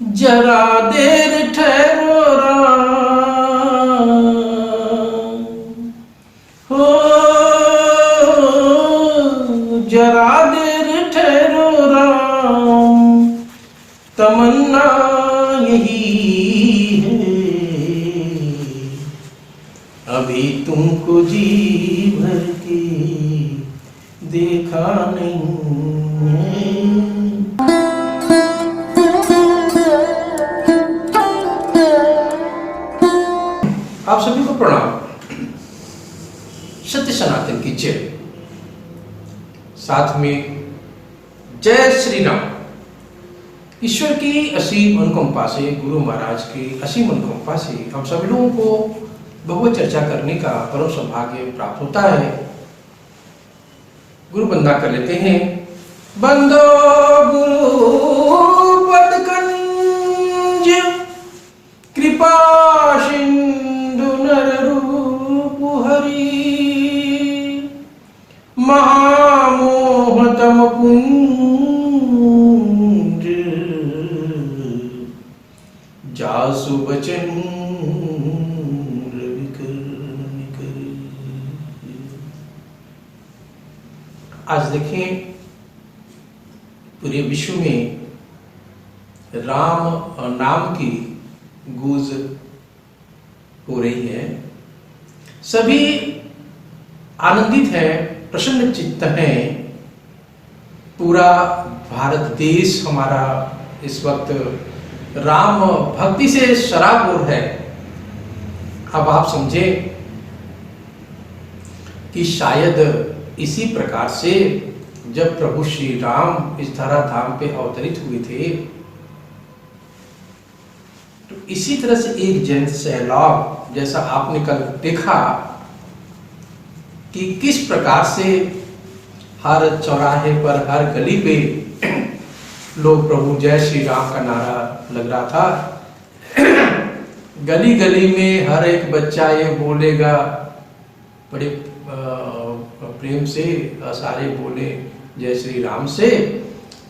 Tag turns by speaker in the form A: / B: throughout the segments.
A: जरा देर ठहरो राम, हो जरा देर ठहरो राम, तमन्ना यही है अभी तुमको जी भर के देखा नहीं है। आप सभी को प्रणाम। सत्य सनातन की जय। साथ में जय श्री राम। ईश्वर की असीम अनुकंपा से, गुरु महाराज की असीम अनुकंपा से हम सभी लोगों को भगवत चर्चा करने का परम सौभाग्य प्राप्त होता है। गुरु वंदना कर लेते हैं। बंदो गुरु पद कंज, कृपा सिंधु नर रूप हरि, महामोहतम पुंज, जासु बचन आज देखें पूरे विश्व में राम और नाम की गूंज हो रही है। सभी आनंदित हैं, प्रसन्न चित्त हैं। पूरा भारत देश हमारा इस वक्त राम भक्ति से सराबोर है। अब आप समझें कि शायद इसी प्रकार से जब प्रभु श्री राम इस धरा धाम पे अवतरित हुए थे, तो इसी तरह से एक जन सैलाब, जैसा आपने कल देखा कि किस प्रकार से हर चौराहे पर, हर गली पे लोग प्रभु जय श्री राम का नारा लग रहा था। गली गली में हर एक बच्चा ये बोलेगा, बड़े प्रेम से सारे बोले जय श्री राम से।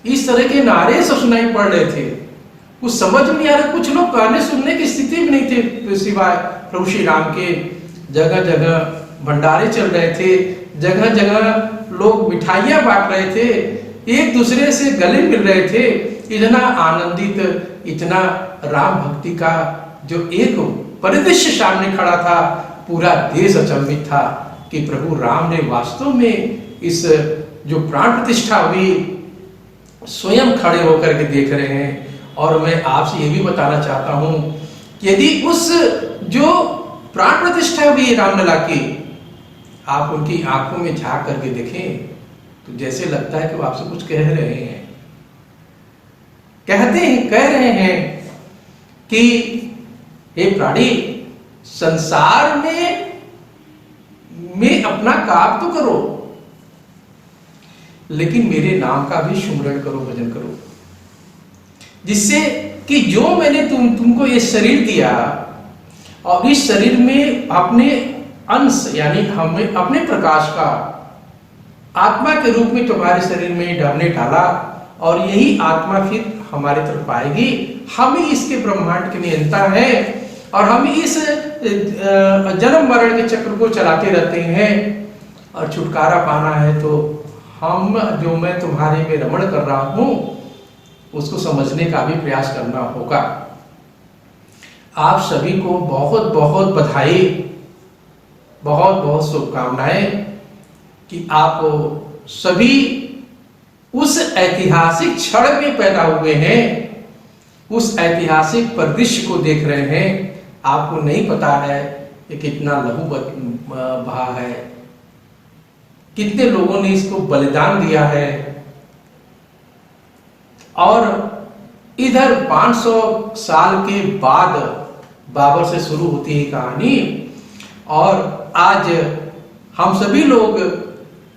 A: इस तरह के नारे सब सुनाई पड़ रहे थे। कुछ समझ नहीं आ रहा, कुछ लोग गाने सुनने की स्थिति में नहीं थे सिवाय प्रभु श्री राम के। जगह जगह भंडारे चल रहे थे, जगह जगह लोग मिठाइयां बांट रहे थे, एक दूसरे से गले मिल रहे थे। इतना आनंदित, इतना राम भक्ति का जो एक परिदृश्य सामने खड़ा था, पूरा देश अचंभित था कि प्रभु राम ने वास्तव में इस जो प्राण प्रतिष्ठा हुई स्वयं खड़े होकर के देख रहे हैं। और मैं आपसे ये भी बताना चाहता हूं कि यदि उस जो प्राण प्रतिष्ठा हुई रामलला की, आप उनकी आंखों में झांक करके देखें तो जैसे लगता है कि वो आपसे कुछ कह रहे हैं। कह रहे हैं कि हे प्राणी, संसार में अपना काम तो करो, लेकिन मेरे नाम का भी सुमरण करो, भजन करो, जिससे कि जो मैंने तुमको ये शरीर दिया और इस शरीर में अपने अंश यानी हमें अपने प्रकाश का आत्मा के रूप में तुम्हारे शरीर में डाला, और यही आत्मा फिर हमारी तरफ आएगी। हम ही इसके ब्रह्मांड के नियंता है और हम इस जन्म मरण के चक्र को चलाते रहते हैं। और छुटकारा पाना है तो हम जो मैं तुम्हारे में रमण कर रहा हूं उसको समझने का भी प्रयास करना होगा। आप सभी को बहुत बहुत बधाई, बहुत बहुत शुभकामनाएं कि आप सभी उस ऐतिहासिक क्षण में पैदा हुए हैं, उस ऐतिहासिक परिदृश्य को देख रहे हैं। आपको नहीं पता है कि कितना लहू बहा है, कितने लोगों ने इसको बलिदान दिया है। और इधर 500 साल के बाद बाबर से शुरू होती है कहानी, और आज हम सभी लोग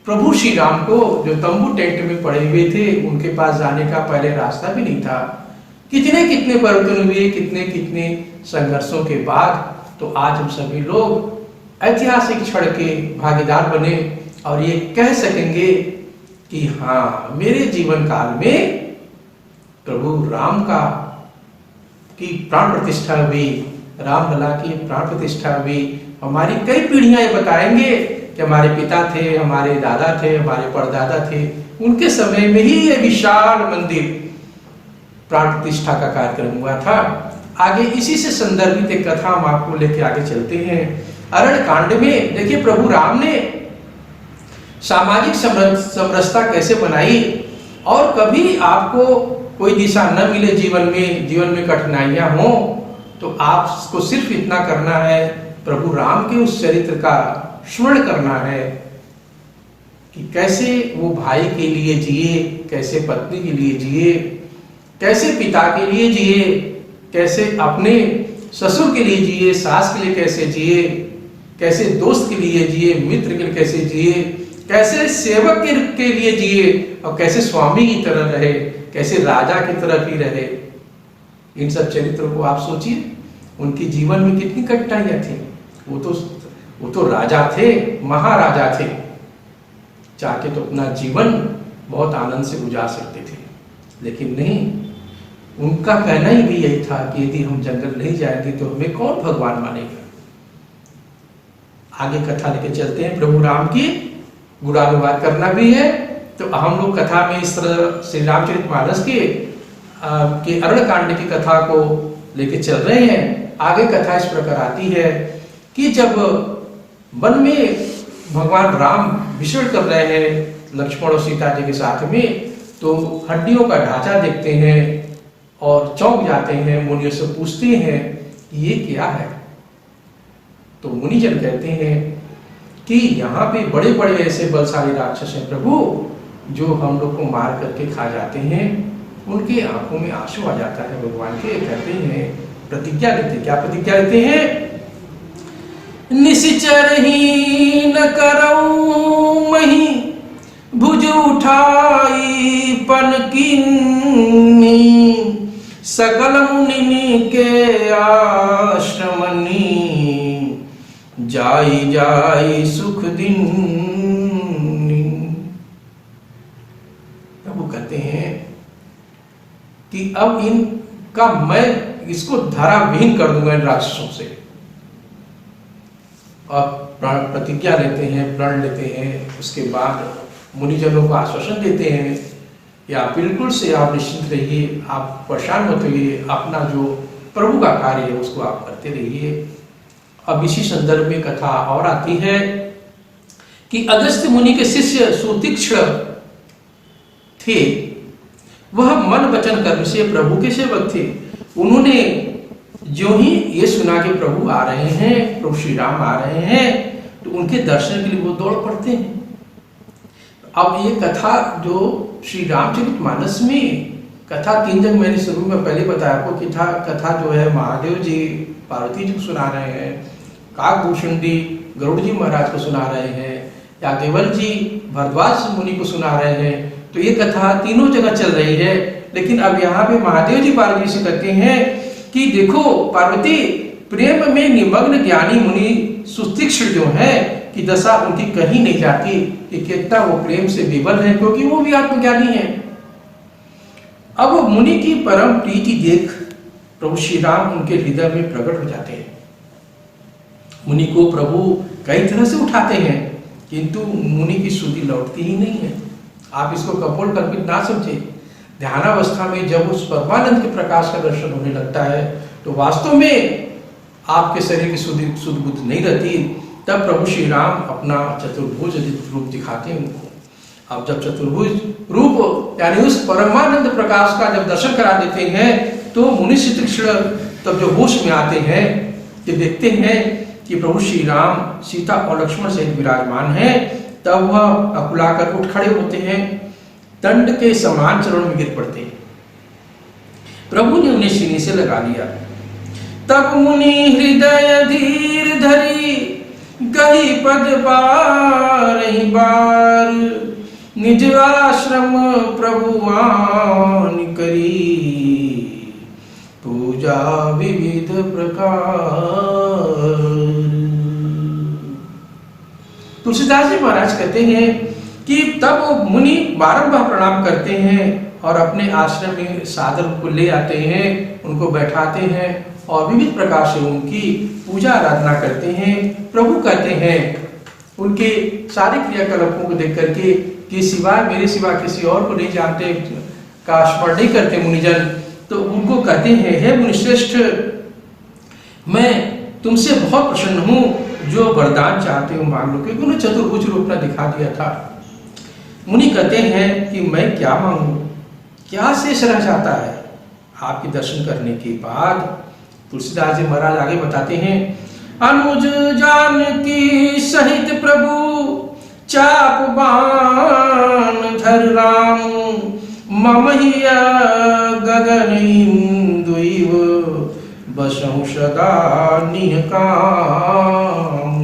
A: प्रभु श्री राम को जो तंबू टेंट में पड़े हुए थे, उनके पास जाने का पहले रास्ता भी नहीं था। कितने कितने परिवर्तन हुए, कितने कितने संघर्षों के बाद तो आज हम सभी लोग ऐतिहासिक क्षण के भागीदार बने और ये कह सकेंगे कि हाँ, मेरे जीवन काल में प्रभु राम का की प्राण प्रतिष्ठा हुई, रामलला की प्राण प्रतिष्ठा हुई। हमारी कई पीढ़ियां ये बताएंगे कि हमारे पिता थे, हमारे दादा थे, हमारे परदादा थे, उनके समय में ही ये विशाल मंदिर प्राण प्रतिष्ठा का कार्यक्रम हुआ था। आगे इसी से संदर्भित एक कथा हम आपको लेके आगे चलते हैं। अरण्य कांड में देखिए प्रभु राम ने सामाजिक समरसता कैसे बनाई, और कभी आपको कोई दिशा न मिले जीवन में कठिनाइयां हो, तो आपको सिर्फ इतना करना है, प्रभु राम के उस चरित्र का स्मरण करना है कि कैसे वो भाई के लिए जिए, कैसे पत्नी के लिए जिए, कैसे पिता के लिए जिए, कैसे अपने ससुर के लिए जिए, सास के लिए कैसे जिए, कैसे दोस्त के लिए जिए, मित्र के लिए कैसे जिए, कैसे सेवक के लिए जिए, और कैसे स्वामी की तरह रहे, कैसे राजा की तरह भी रहे। इन सब चरित्रों को आप सोचिए, उनके जीवन में कितनी कठिनाइयां थी। वो तो राजा थे, महाराजा थे, चाहते तो अपना जीवन बहुत आनंद से गुजार सकते थे, लेकिन नहीं, उनका कहना ही भी यही था कि यदि हम जंगल नहीं जाएंगे तो हमें कौन भगवान मानेगा। आगे कथा लेके चलते हैं। प्रभु राम की गुणानुवाद करना भी है, तो हम लोग कथा में इस तरह श्री रामचरितमानस के अरण्य कांड की कथा को लेके चल रहे हैं। आगे कथा इस प्रकार आती है कि जब वन में भगवान राम विचरण कर रहे हैं लक्ष्मण और सीता जी के साथ में, तो हड्डियों का ढांचा देखते हैं और चौंक जाते हैं। मुनियों से पूछते हैं कि ये क्या है, तो मुनिजन कहते हैं कि यहाँ पे बड़े बड़े ऐसे बलशाली राक्षस हैं प्रभु, जो हम लोग को मार करके खा जाते हैं। उनके आंखों में आंसू आ जाता है भगवान के। कहते हैं, प्रतिज्ञा लेते, क्या प्रतिज्ञा लेते हैं? निश्चर ही न करऊं मही भुज उठाई पन किन्नी, सकल मुनि के आश्रमनी, जाई जाई सुख दिन। प्रभु कहते हैं कि अब इनका मैं इसको धरा विहीन कर दूंगा इन राक्षसों से। और प्रतिज्ञा लेते हैं, प्रण लेते हैं। उसके बाद मुनिजनों को आश्वासन देते हैं कि आप बिल्कुल से आप निश्चिंत रहिए, आप परेशान मत होइए, अपना जो प्रभु का कार्य है उसको आप करते रहिए। अब इसी संदर्भ में कथा और आती है कि अगस्त्य मुनि के शिष्य सुतीक्ष्ण थे, वह मन वचन कर्म से प्रभु के सेवक थे। उन्होंने जो ही ये सुना कि प्रभु आ रहे हैं, प्रभु श्री राम आ रहे हैं, तो उनके दर्शन के लिए वो दौड़ पड़ते हैं। अब ये कथा जो श्री रामचरितमानस में कथा 3 जगह मैंने शुरू में पहले बताया आपको कि कथा जो है महादेव जी पार्वती जी को सुना रहे हैं, काकभूषण जी गरुड़ जी महाराज को सुना रहे हैं, या देवल जी भरद्वाज मुनि को सुना रहे हैं। तो ये कथा तीनों जगह चल रही है। लेकिन अब यहाँ पे महादेव जी पार्वती से कहते हैं कि देखो पार्वती, प्रेम में निमग्न ज्ञानी मुनि सुतीक्ष्ण जो है कि दशा उनकी कहीं नहीं जाती कि कितना वो प्रेम से विवल है, क्योंकि वो भी आत्मज्ञानी है। अब मुनि की परम प्रीति देख प्रभु श्री राम उनके हृदय में प्रकट हो जाते हैं। मुनि को प्रभु कई तरह से उठाते हैं, किंतु मुनि की सुधि लौटती ही नहीं है। आप इसको कपोल कल्पित ना समझे। ध्यानावस्था में जब उस परमानंद के प्रकाश का दर्शन होने लगता है, तो वास्तव में आपके शरीर की सुध बुद्ध नहीं रहती। तब प्रभु श्री राम अपना चतुर्भुज रूप दिखाते हैं उनको। अब जब चतुर्भुज रूप यानी उस परमानंद प्रकाश का जब दर्शन करा देते हैं, तो मुनि सुतीक्ष्ण तब जो होश में आते हैं कि देखते हैं कि प्रभु श्री राम सीता और लक्ष्मण सहित विराजमान हैं। तब वह अकुलाकर उठ खड़े होते हैं, दंड के समान चरण में गिर पड़ते हैं। प्रभु ने उन्हें सीने से लगा लिया। तब मुनि हृदय धीर धरी, गई पद बारहि बार, निज आश्रम प्रभु आन करी, पूजा विविध प्रकार। तुलसीदास जी महाराज कहते हैं कि तब मुनि बारंबार प्रणाम करते हैं और अपने आश्रम में साधक को ले आते हैं, उनको बैठाते हैं और विविध प्रकार से उनकी पूजा आराधना करते हैं। प्रभु कहते हैं उनके सारे क्रियाकलापों को देख करके कि सिवाय मेरे सिवा किसी और को नहीं जानते, का स्मरण नहीं करते मुनिजन, तो उनको कहते हैं हे मुनिश्रेष्ठ, मैं तुमसे बहुत प्रसन्न हूँ, जो वरदान चाहते हो मांग लो। क्योंकि उन्होंने चतुर्भुज रूप में दिखा दिया था। मुनि कहते हैं कि मैं क्या मांगू, क्या शेष रह जाता है। आपके दर्शन करने के बाद तुलसीदास जी महाराज आगे बताते हैं, अनुज जानकी सहित प्रभु चाप बाण धर राम, मम हिया गगन इंदुइव बसहु सदा निह काम।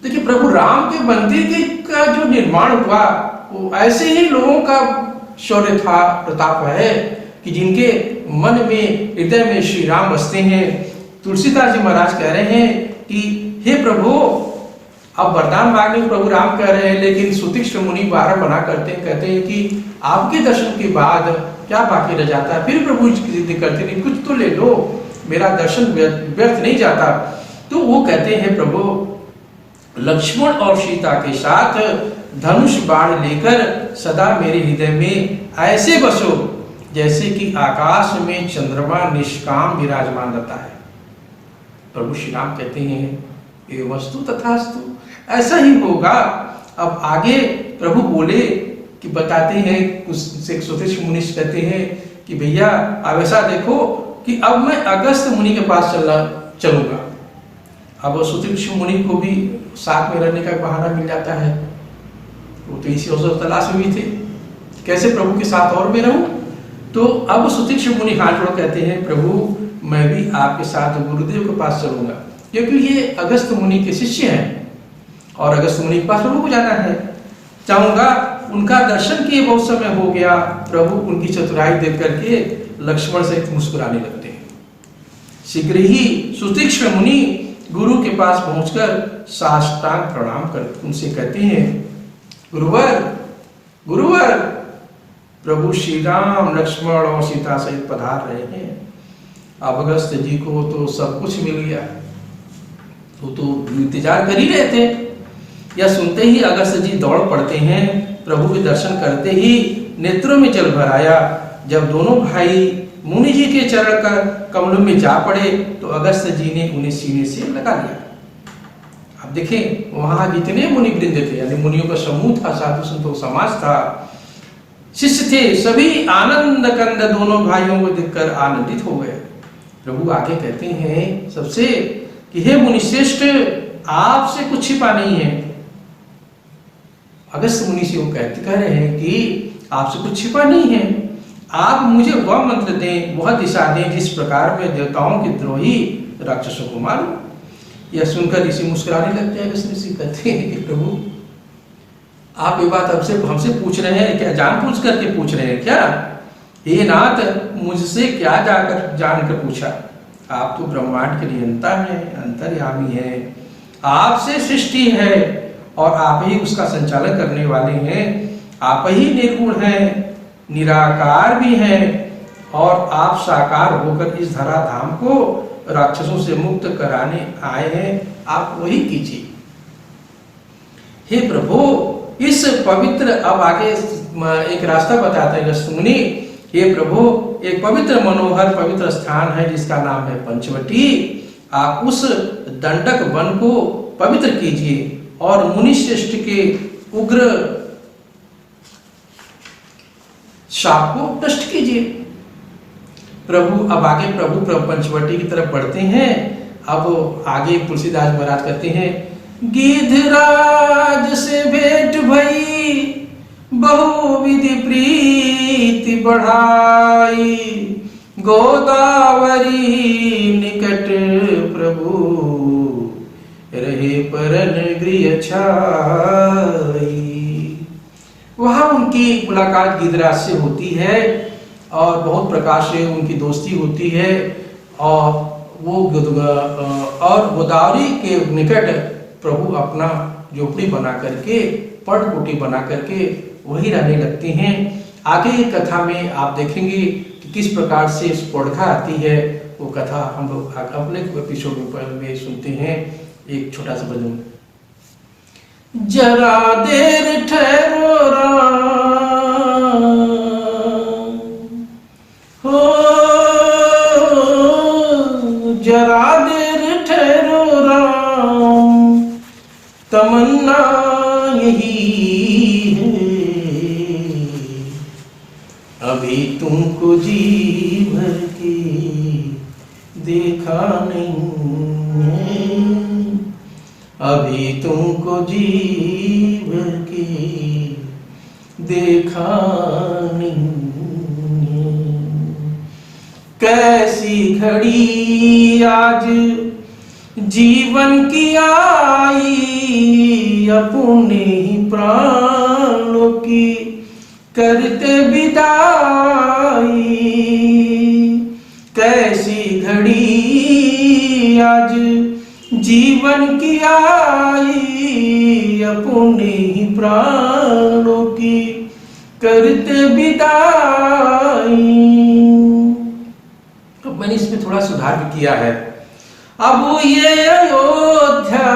A: देखिए प्रभु राम के मंदिर का जो निर्माण हुआ वो ऐसे ही लोगों का शौर्य था, प्रताप है कि जिनके मन में, हृदय में श्री राम बसते हैं। तुलसीदास जी महाराज कह रहे हैं कि हे प्रभु, अब वरदान मांगने को प्रभु राम कह रहे हैं, लेकिन सुतीक्ष्ण मुनि बारह बना करते हैं, कहते हैं कि आपके दर्शन के बाद क्या बाकी रह जाता है। फिर प्रभु जिद करते नहीं, कुछ तो ले लो, मेरा दर्शन व्यर्थ नहीं जाता। तो वो कहते हैं प्रभु लक्ष्मण और सीता के साथ धनुष बाण लेकर सदा मेरे हृदय में ऐसे बसो जैसे कि आकाश में चंद्रमा निष्काम विराजमान रहता है। प्रभु श्री राम कहते हैं ये वस्तु तथास्तु, ऐसा ही होगा। अब आगे प्रभु बोले कि बताते हैं, कुछ सुतीक्ष्ण मुनि कहते हैं कि भैया अब ऐसा देखो कि अब मैं अगस्त मुनि के पास चलूंगा। अब सुतीक्ष्ण मुनि को भी साथ में रहने का बहाना मिल जाता है, वो तो इसी अवसर तलाश में भी थे, कैसे प्रभु के साथ और मैं रहूं। तो अब सुतीक्ष्ण मुनि हाथ जोड़ कहते हैं प्रभु मैं भी आपके साथ गुरुदेव के पास चलूंगा, क्योंकि ये अगस्त मुनि के शिष्य हैं और अगस्त मुनि के पास प्रभु को जाना है, चाहूंगा। उनका दर्शन किए बहुत समय हो गया। प्रभु उनकी चतुराई देख करके लक्ष्मण सहित मुस्कुराने लगते हैं। शीघ्र ही सुतीक्ष्ण मुनि गुरु के पास पहुंचकर साष्टांग प्रणाम कर उनसे कहते हैं गुरुवर गुरुवर, प्रभु श्री राम लक्ष्मण और सीता सहित पधार रहे हैं। अब अगस्त जी को तो सब कुछ मिल गया, वो तो इंतजार कर ही रहे थे। यह सुनते ही अगस्त जी दौड़ पड़ते हैं, प्रभु के दर्शन करते ही नेत्रों में जल भर आया। जब दोनों भाई मुनि जी के चरण का कमलों में जा पड़े तो अगस्त जी ने उन्हें सीने से लगा लिया। अब देखें वहां जितने मुनि वृंद थे, यानी मुनियों का समूह था, साधु संतों का समाज था, शिष्य थे, सभी आनंद कंद दोनों भाइयों को देखकर आनंदित हो गए। प्रभु आगे कहते हैं सबसे कि हे मुनि श्रेष्ठ, आपसे कुछ छिपा नहीं है। अगस्त मुनि से वो कह रहे हैं कि आपसे कुछ छिपा नहीं है, आप मुझे वह मंत्र दें, वह दिशा दें जिस प्रकार में देवताओं के द्रोही राक्षसों को मारूं। यह सुनकर ऋषि मुस्कुराने लगते हैं। अगस्त ऋषि कहते हैं कि प्रभु आप ये बात हमसे पूछ रहे हैं क्या, जानबूझ करके पूछ रहे हैं क्या? हे नाथ, मुझसे क्या जानकर पूछा? आप तो ब्रह्मांड के नियंता हैं, अंतर्यामी हैं, आपसे सृष्टि है और आप ही उसका संचालन करने वाले हैं। आप ही निर्गुण हैं, निराकार भी हैं और आप साकार होकर इस धराधाम को राक्षसों से मुक्त कराने आए हैं। आप वही कीजिए। हे प्रभु, इस पवित्र, अब आगे एक रास्ता बताते हैं अगस्त मुनि। हे प्रभु, एक पवित्र मनोहर पवित्र स्थान है जिसका नाम है पंचवटी। आप उस दंडक वन को पवित्र कीजिए और मुनि श्रेष्ठ के उग्र शाप को नष्ट कीजिए। प्रभु अब आगे प्रभु पंचवटी की तरफ बढ़ते हैं। अब आगे तुलसीदास महाराज कहते हैं गिद्धराज से भेंट भई, बहुविधि प्रीति बढ़ाई, गोदावरी निकट प्रभु रहे परन गृह छाई। वहां उनकी मुलाकात गिद्धराज से होती है और बहुत प्रकार से उनकी दोस्ती होती है और वो गोदावरी के निकट प्रभु अपना झोपड़ी बना करके, पट कुटी बना करके वही रहने लगती हैं। आगे कथा में आप देखेंगे कि किस प्रकार से स्फोटका आती है, वो कथा हम लोग अपने एपिसोड में सुनते हैं। एक छोटा सा भजन। जरा देर ठहरो राम, हो जरा देर ठहरो राम, तमन्ना यही है, अभी तुमको जी भर के देखा नहीं है, अभी तुमको जी भर के देखा नहीं है। कैसी घड़ी आज जीवन की आई, अपने ही प्राणों की करते विदाई। कैसी घड़ी आज जीवन की आई, अपने ही प्राणों की करते विदाई। तो मैंने इसमें थोड़ा सुधार भी किया है। अब ये अयोध्या,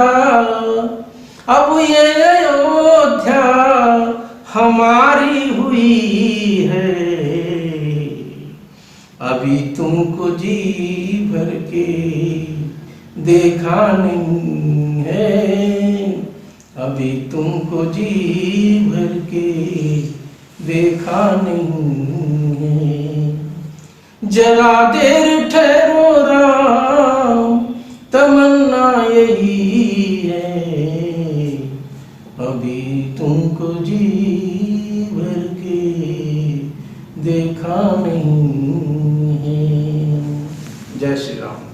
A: अब ये अयोध्या हमारी हुई है, अभी तुमको जी भर के देखा नहीं है, अभी तुमको जी भर के देखा नहीं है। जरा देर ठहरो राम, तमन्ना यही है, अभी तुमको जी भर के देखा नहीं है। जय श्री राम।